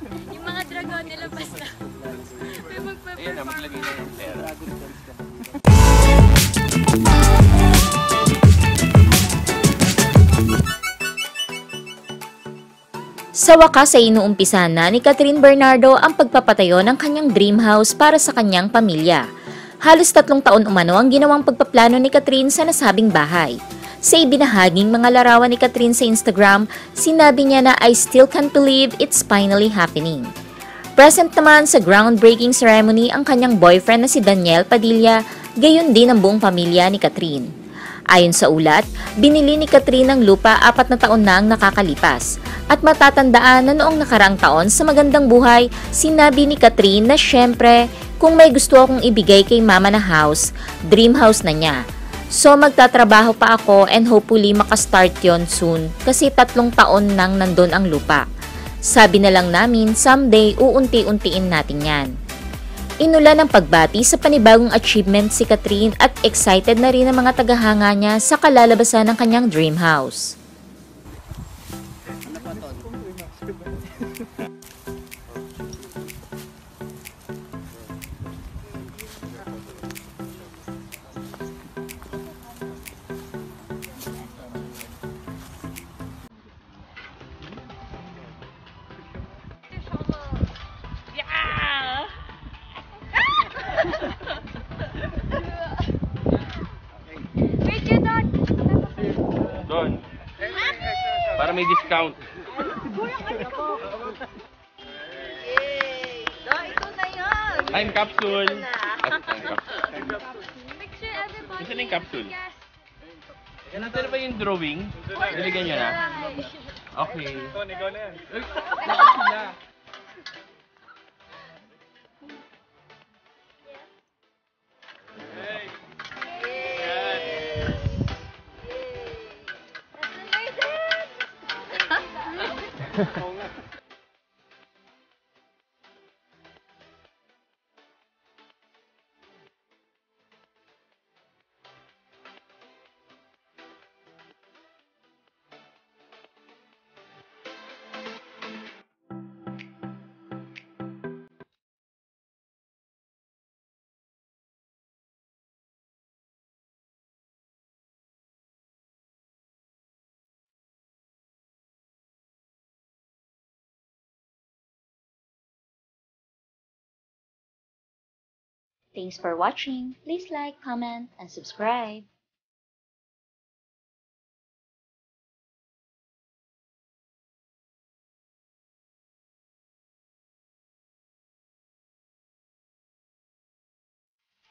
Yung mga dragon nila basta. May magpe-perform. Ayan na, maglagay na yung pera. Sa wakas ay inuumpisa na ni Catherine Bernardo ang pagpapatayo ng kanyang dream house para sa kanyang pamilya. Halos 3 taon umano ang ginawang pagpaplano ni Catherine sa nasabing bahay. Sa ibinahaging mga larawan ni Catherine sa Instagram, sinabi niya na I still can't believe it's finally happening. Present naman sa groundbreaking ceremony ang kanyang boyfriend na si Daniel Padilla, gayon din ang buong pamilya ni Catherine. Ayon sa ulat, binili ni Catherine ang lupa 4 na taon na ang nakakalipas. At matatandaan na noong nakaraang taon sa magandang buhay, sinabi ni Catherine na syempre, kung may gusto akong ibigay kay mama na house, dream house na niya. So magtatrabaho pa ako and hopefully makastart yon soon kasi 3 taon nang nandun ang lupa. Sabi na lang namin, someday uunti-untiin natin yan. Inulan ng pagbati sa panibagong achievement si Catherine at excited na rin ang mga tagahanga niya sa kalalabasan ng kanyang dream house. Doon. Para may discount. Ito na yan! Time capsule. Time capsule. Picture everybody. Gusto na yung capsule. Ano ba yung drawing? Nilagyan nyo na? Okay. Ikaw na yan. Dapat sila. Thanks for watching. Please like, comment, and subscribe.